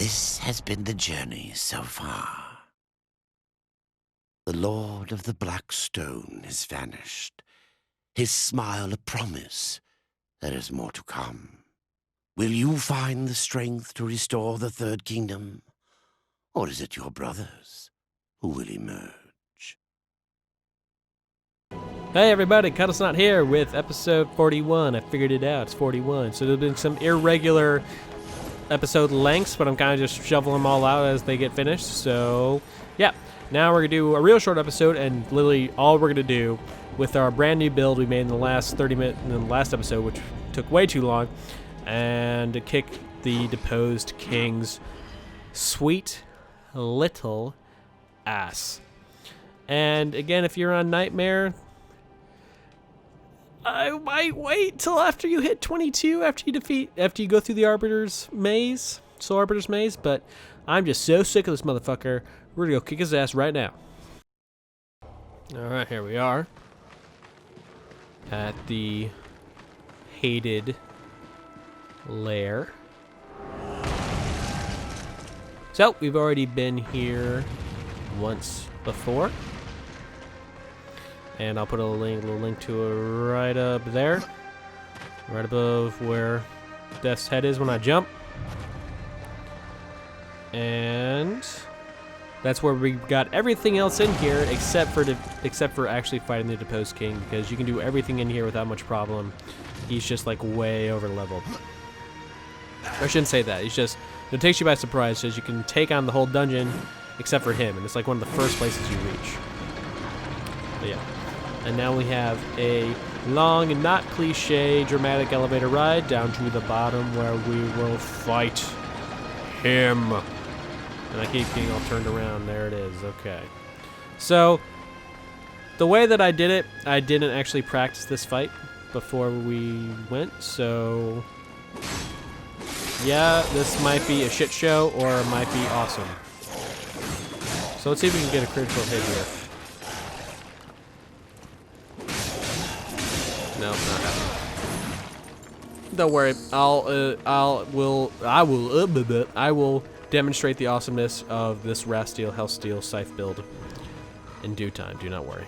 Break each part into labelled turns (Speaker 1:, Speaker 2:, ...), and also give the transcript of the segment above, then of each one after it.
Speaker 1: This has been the journey so far. The Lord of the Black Stone has vanished, his smile a promise there is more to come. Will you find the strength to restore the Third Kingdom? Or is it your brothers who will emerge?
Speaker 2: Hey everybody, Kuddlesnot here with episode 41. I figured it out, it's 41. So there's been some irregular episode lengths, but I'm kind of just shoveling them all out as they get finished. So, yeah. Now we're going to do a real short episode, and literally all we're going to do with our brand new build we made in the last 30 minutes, in the last episode, which took way too long, and to kick the Deposed King's sweet little ass. And again, if you're on Nightmare, I might wait till after you hit 22, after you go through the Arbiter's Maze, Soul Arbiter's Maze, but I'm just so sick of this motherfucker. We're gonna go kick his ass right now. Alright, here we are. At the hated lair. So, we've already been here once before. And I'll put a little link to it right up there. Right above where Death's head is when I jump. And that's where we got everything else in here except for actually fighting the Deposed King, because you can do everything in here without much problem. He's just like way over leveled. I shouldn't say that. He's just, it takes you by surprise, says you can take on the whole dungeon except for him, and it's like one of the first places you reach. But yeah. And now we have a long and not cliche dramatic elevator ride down to the bottom where we will fight him. And I keep getting all turned around. There it is. Okay. So, the way that I did it, I didn't actually practice this fight before we went. So, yeah, this might be a shit show or it might be awesome. So let's see if we can get a critical hit here. No, not happening. Don't worry. I will demonstrate the awesomeness of this Rasteel Hellsteel Scythe build in due time. Do not worry.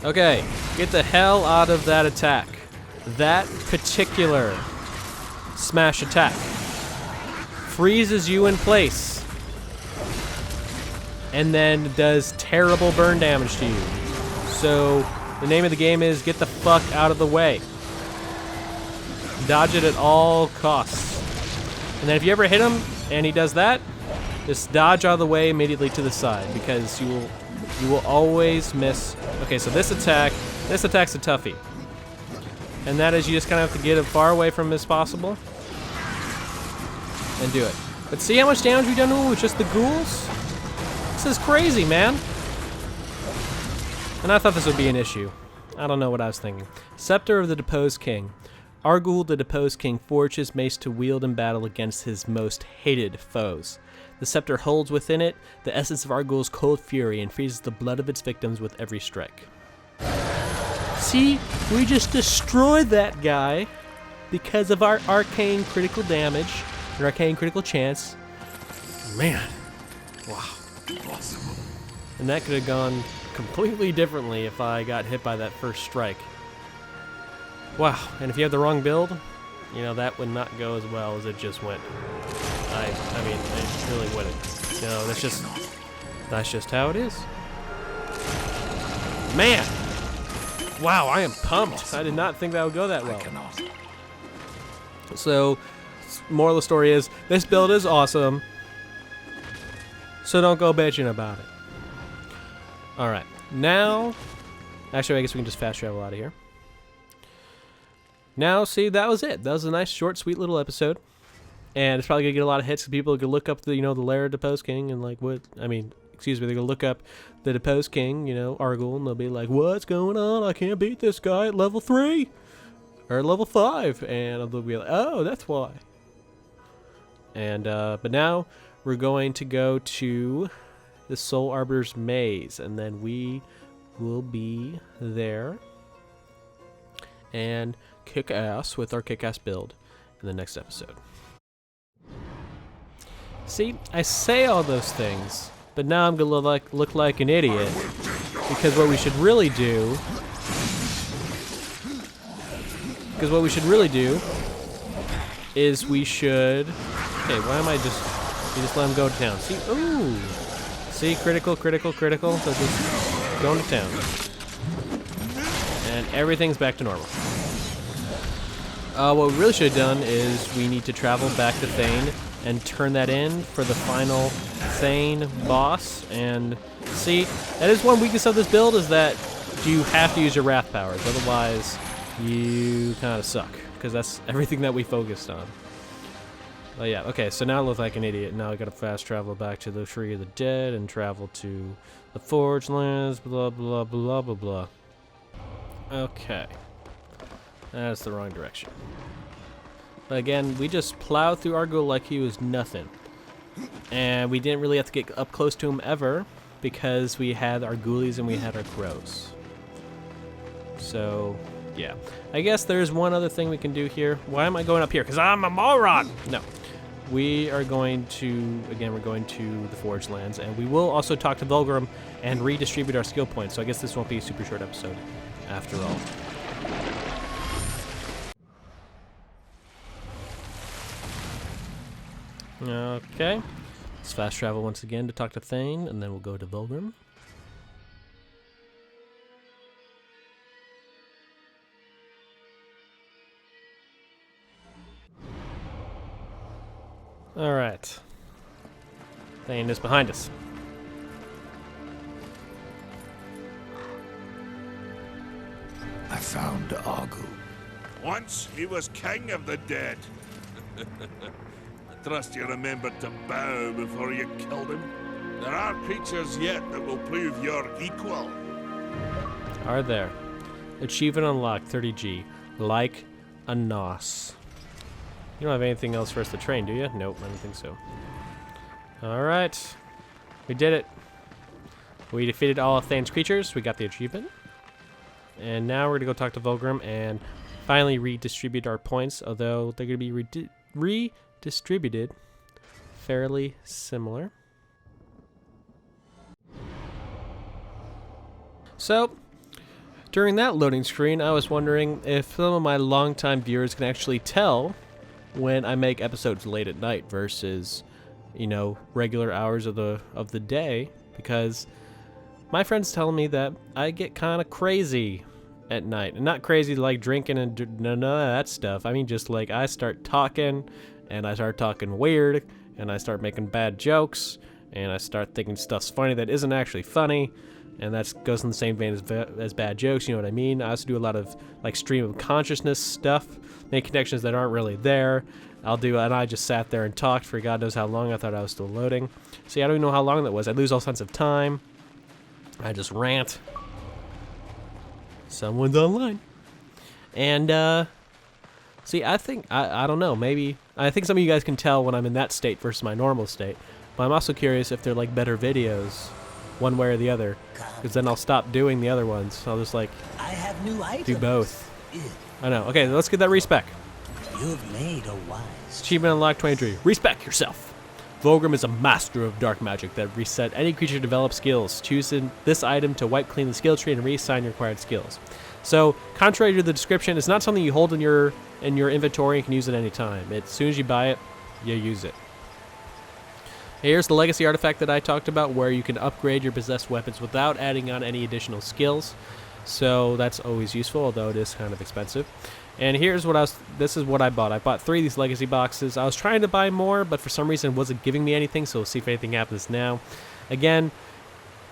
Speaker 2: Okay, get the hell out of that attack. That particular smash attack freezes you in place and then does terrible burn damage to you. So the name of the game is get the fuck out of the way. Dodge it at all costs. And then if you ever hit him and he does that, just dodge out of the way immediately to the side, because you will always miss. Okay, so this attack's a toughie. And that is, you just kind of have to get as far away from him as possible and do it. But see how much damage we've done with just the ghouls? This is crazy, man. And I thought this would be an issue. I don't know what I was thinking. Scepter of the Deposed King. Argul, the Deposed King, forged his mace to wield in battle against his most hated foes. The scepter holds within it the essence of Argul's cold fury and freezes the blood of its victims with every strike. See, we just destroyed that guy because of our arcane critical damage, or arcane critical chance. Man, wow. Awesome. And that could have gone completely differently if I got hit by that first strike. Wow, and if you have the wrong build, you know, that would not go as well as it just went. I mean, it really wouldn't. You know, that's just how it is. Man! Wow, I am pumped. I did not think that would go that well. So, moral of the story is, this build is awesome, so don't go bitching about it. Alright, now, actually I guess we can just fast travel out of here. Now, see, that was it. That was a nice, short, sweet little episode. And it's probably going to get a lot of hits. People can look up the, the lair of Deposed King and like, they're going to look up the Deposed King, Argul, and they'll be like, what's going on? I can't beat this guy at level 3. Or level 5. And they'll be like, oh, that's why. And, but now we're going to go to the Soul Arbiter's Maze, and then we will be there and kick ass with our kick-ass build in the next episode. See, I say all those things, but now I'm gonna look like an idiot, because what we should really do is we should... Okay, why am I just... You just let him go to town. See? Ooh! See? Critical. So just going to town. And everything's back to normal. What we really should have done is we need to travel back to Thane and turn that in for the final Thane boss. And see, that is one weakness of this build, is that you have to use your wrath powers. Otherwise, you kind of suck, because that's everything that we focused on. Oh yeah, okay, so now I look like an idiot. Now I gotta fast travel back to the Tree of the Dead and travel to the Forge Lands, blah blah blah blah blah. Okay. That's the wrong direction. But again, we just plowed through Argul like he was nothing. And we didn't really have to get up close to him ever, because we had our ghoulies and we had our crows. So, yeah. I guess there's one other thing we can do here. Why am I going up here? Because I'm a moron! No. We are going to, again, we're going to the Forge Lands, and we will also talk to Vulgrim and redistribute our skill points. So I guess this won't be a super short episode, after all. Okay. Let's fast travel once again to talk to Thane, and then we'll go to Vulgrim. Alright. Thane is behind us.
Speaker 3: I found Argul.
Speaker 4: Once he was king of the dead. I trust you remembered to bow before you killed him. There are creatures yet that will prove your equal.
Speaker 2: Are there? Achievement unlocked, 30G. Like a nos. You don't have anything else for us to train, do you? Nope, I don't think so. Alright. We did it. We defeated all of Thane's creatures. We got the achievement. And now we're going to go talk to Vulgrim and finally redistribute our points, although they're going to be redistributed fairly similar. So, during that loading screen, I was wondering if some of my longtime viewers can actually tell when I make episodes late at night versus, you know, regular hours of the day, because my friends tell me that I get kind of crazy at night. And not crazy like drinking and none of that stuff. I mean just like I start talking, and I start talking weird, and I start making bad jokes, and I start thinking stuff's funny that isn't actually funny, and that goes in the same vein as bad jokes, you know what I mean? I also do a lot of like stream of consciousness stuff, make connections that aren't really there. And I just sat there and talked for God knows how long. I thought I was still loading. See, I don't even know how long that was. I lose all sense of time. I just rant. Someone's online. And, see, I think, I don't know, maybe, I think some of you guys can tell when I'm in that state versus my normal state. But I'm also curious if they're like better videos, one way or the other. Because then I'll stop doing the other ones. I'll just like,
Speaker 3: I have new items.
Speaker 2: do both. I know. Okay, let's get that respec.
Speaker 3: You've made a wise.
Speaker 2: Achievement unlocked 23. Respec yourself. Vulgrim is a master of dark magic that reset any creature to develop skills. Choose this item to wipe clean the skill tree and reassign your acquired skills. So, contrary to the description, it's not something you hold in your inventory and can use at any time. As soon as you buy it, you use it. Here's the legacy artifact that I talked about, where you can upgrade your possessed weapons without adding on any additional skills. So that's always useful, although it is kind of expensive. And here's what this is what I bought. I bought 3 of these legacy boxes. I was trying to buy more, but for some reason it wasn't giving me anything, so we'll see if anything happens now. Again,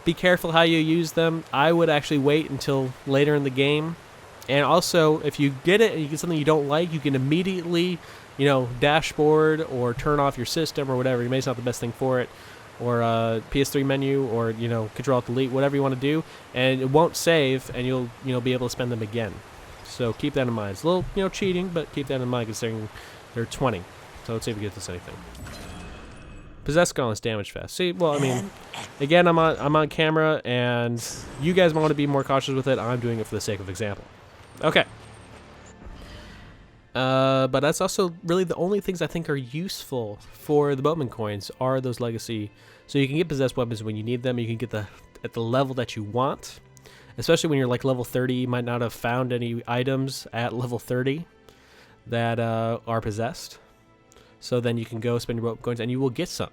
Speaker 2: be careful how you use them. I would actually wait until later in the game. And also, if you get it and you get something you don't like, you can immediately, you know, dashboard or turn off your system or whatever. Maybe it's not the best thing for it. Or PS3 menu, or, you know, Control-Alt-Delete, whatever you want to do. And it won't save, and you'll, you know, be able to spend them again. So keep that in mind. It's a little, you know, cheating, but keep that in mind considering they're 20. So let's see if we get this anything. Possessed gauntlets damage fast. See, well, I mean, again, I'm on camera, and you guys want to be more cautious with it. I'm doing it for the sake of example. Okay. But that's also really the only things I think are useful for the Boatman coins are those legacy. So you can get possessed weapons when you need them. You can get at the level that you want, especially when you're like level 30. You might not have found any items at level 30 that are possessed. So then you can go spend your Boatman coins and you will get some.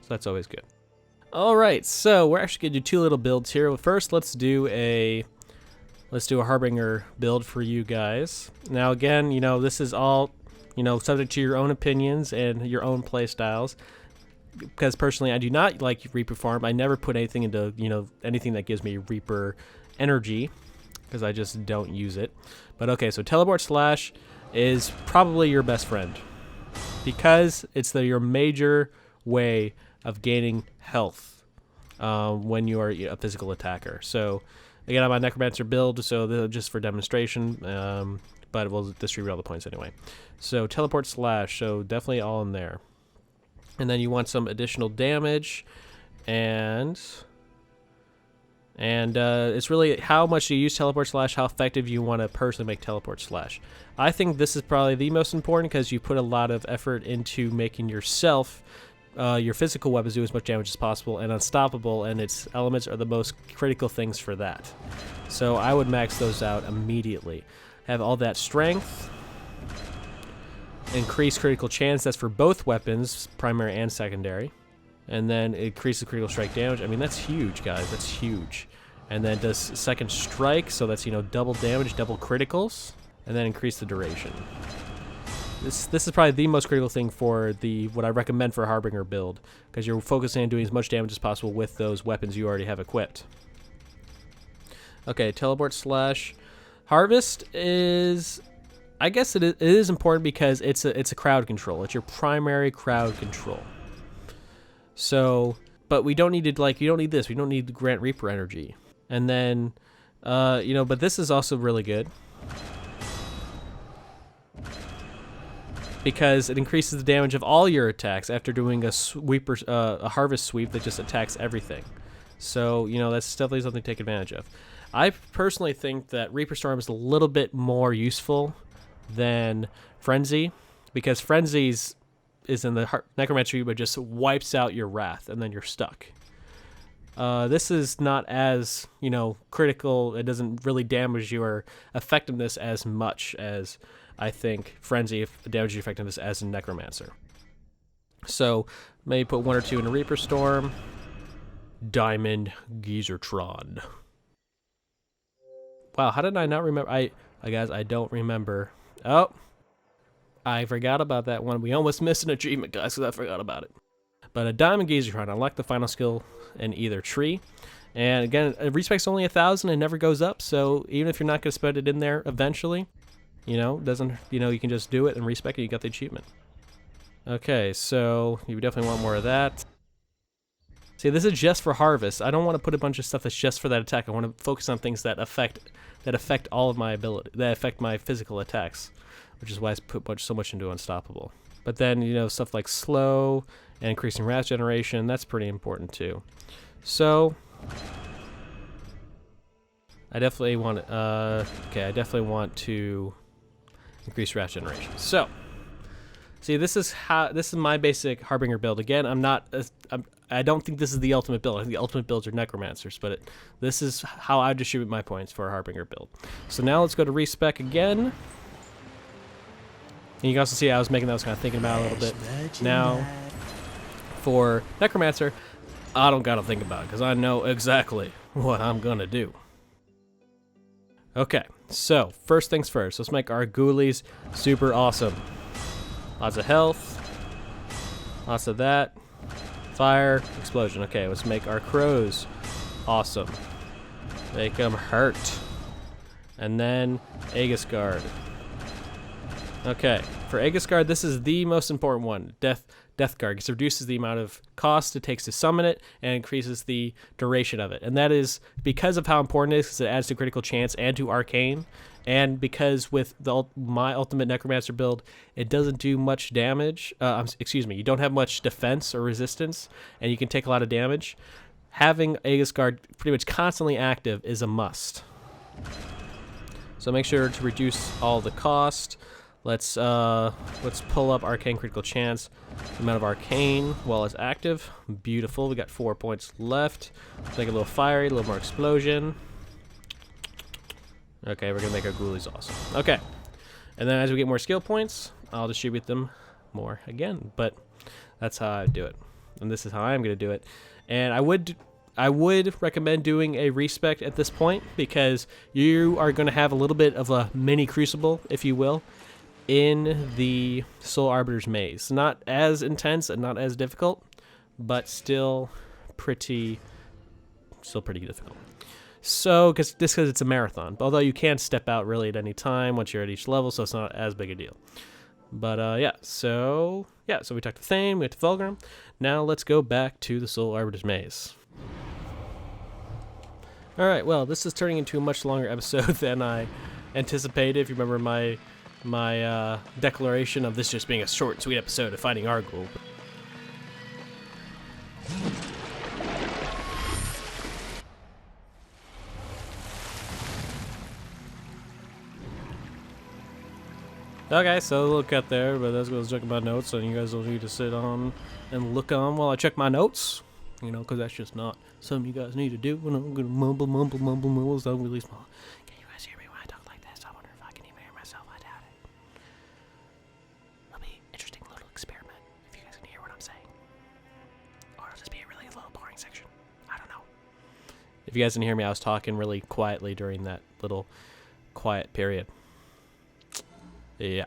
Speaker 2: So that's always good. All right, so we're actually gonna do two little builds here. First, let's do a Harbinger build for you guys. Now again, you know, this is all, you know, subject to your own opinions and your own play styles. Because personally, I do not like Reaper Farm. I never put anything into, you know, anything that gives me Reaper energy, because I just don't use it. But okay, so Teleport Slash is probably your best friend, because it's your major way of gaining health when you are a physical attacker. So again, I'm a Necromancer build, so just for demonstration, but we'll distribute all the points anyway. So Teleport Slash, so definitely all in there. And then you want some additional damage, and it's really how much you use Teleport Slash, how effective you want to personally make Teleport Slash. I think this is probably the most important, because you put a lot of effort into making yourself, your physical weapons do as much damage as possible, and unstoppable, and its elements are the most critical things for that. So I would max those out immediately. Have all that strength. Increase critical chance, that's for both weapons, primary and secondary. And then increase the critical strike damage. I mean, that's huge, guys, that's huge. And then does second strike, so that's, you know, double damage, double criticals. And then increase the duration. This is probably the most critical thing for what I recommend for a Harbinger build, because you're focusing on doing as much damage as possible with those weapons you already have equipped. Okay, Teleport Slash. Harvest is, I guess it is important because it's a crowd control. It's your primary crowd control. So, but we don't need to, like, you don't need this. We don't need to grant Reaper energy. And then, you know, but this is also really good, because it increases the damage of all your attacks after doing a harvest sweep that just attacks everything. So, you know, that's definitely something to take advantage of. I personally think that Reaper Storm is a little bit more useful than Frenzy, because Frenzy's is in the Necromancer, but just wipes out your wrath and then you're stuck. This is not as, you know, critical. It doesn't really damage your effectiveness as much as I think Frenzy damages your effectiveness as a Necromancer. So maybe put one or two in a Reaper Storm. Diamond Geezertron. Wow, how did I not remember? Guys, I don't remember. Oh, I forgot about that one. We almost missed an achievement, guys, because I forgot about it. But a Diamond Geezertron, I like the final skill in either tree. And again, respec's only 1,000 and never goes up, so even if you're not going to spend it in there eventually, you know, you can just do it and respec it, you got the achievement. Okay, so you definitely want more of that. See, this is just for harvest. I don't want to put a bunch of stuff that's just for that attack. I want to focus on things that affect all of my ability, that affect my physical attacks, which is why I put so much into Unstoppable. But then, you know, stuff like slow and increasing wrath generation, that's pretty important too. So I definitely want I definitely want to increase wrath generation. So see, this is my basic Harbinger build. Again, I don't think this is the ultimate build. I think the ultimate builds are Necromancers, but this is how I distribute my points for a Harbinger build. So now let's go to respec again. And you can also see I was kind of thinking about it a little bit. Now, for Necromancer, I don't gotta think about it, because I know exactly what I'm gonna do. Okay, so first things first, let's make our ghoulies super awesome. Lots of health, lots of that. Fire, explosion. Okay, let's make our crows awesome. Make them hurt. And then Aegis Guard. Okay, for Aegis Guard, this is the most important one. Death Guard, because it reduces the amount of cost it takes to summon it and increases the duration of it. And that is because of how important it is, because it adds to critical chance and to arcane. And because with my ultimate Necromancer build, it doesn't do much damage. Excuse me, you don't have much defense or resistance, and you can take a lot of damage. Having Aegis Guard pretty much constantly active is a must. So make sure to reduce all the cost. Let's pull up Arcane Critical Chance. Amount of Arcane while it's active. Beautiful. We got 4 points left. Let's make it a little fiery, a little more explosion. Okay, we're gonna make our ghoulies awesome. Okay, and then as we get more skill points, I'll distribute them more again. But that's how I do it, and this is how I'm gonna do it. And I would recommend doing a respect at this point, because you are gonna have a little bit of a mini Crucible, if you will, in the Soul Arbiter's Maze. Not as intense and not as difficult, but still pretty difficult. So, because it's a marathon. Although you can step out really at any time once you're at each level, so it's not as big a deal. But yeah, so we talked to Thane, we went to Fulgrim. Now let's go back to the Soul Arbiter's Maze. All right, well, this is turning into a much longer episode than I anticipated. If you remember my declaration of this just being a short and sweet episode of fighting Argul. Okay, so a little cut there, but that's going to check my notes, and you guys don't need to sit on and look on while I check my notes, you know, because that's just not something you guys need to do. And I'm going to mumble, sound really small. Can you guys hear me when I talk like this? I wonder if I can even hear myself. I doubt it. It'll be an interesting little experiment if you guys can hear what I'm saying. Or it'll just be a really little boring section. I don't know. If you guys didn't hear me, I was talking really quietly during that little quiet period. Yeah.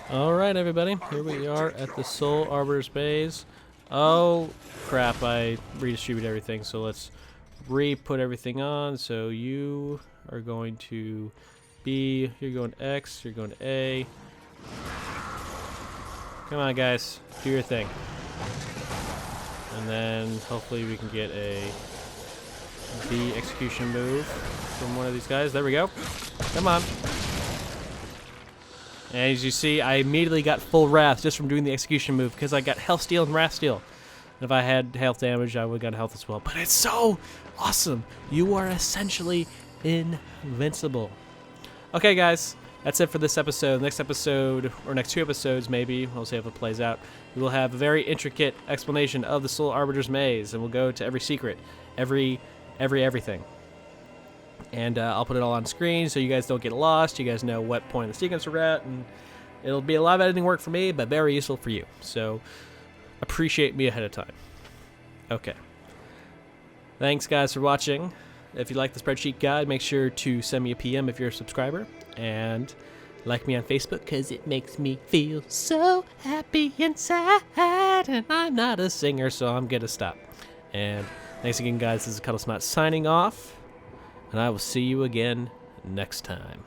Speaker 2: Alright, everybody. Here we are at the Soul Arbiter's Maze. Oh, crap. I redistributed everything, so let's re-put everything on. So you are going to B, you're going to X, you're going to A. Come on, guys. Do your thing. And then hopefully we can get a B execution move from one of these guys. There we go. Come on. And as you see, I immediately got full wrath just from doing the execution move, because I got health steal and wrath steal. And if I had health damage, I would have got health as well. But it's so awesome. You are essentially invincible. Okay, guys. That's it for this episode. Next episode, or next 2 episodes maybe, we'll see how it plays out. We will have a very intricate explanation of the Soul Arbiter's Maze, and we'll go to every secret, everything. And I'll put it all on screen so you guys don't get lost. You guys know what point of the sequence we're at, and it'll be a lot of editing work for me, but very useful for you. So appreciate me ahead of time. Okay. Thanks, guys, for watching. If you like the spreadsheet guide, make sure to send me a PM if you're a subscriber, and like me on Facebook, because it makes me feel so happy inside, and I'm not a singer, so I'm gonna stop. And thanks again, guys. This is Kuddlesnot signing off, and I will see you again next time.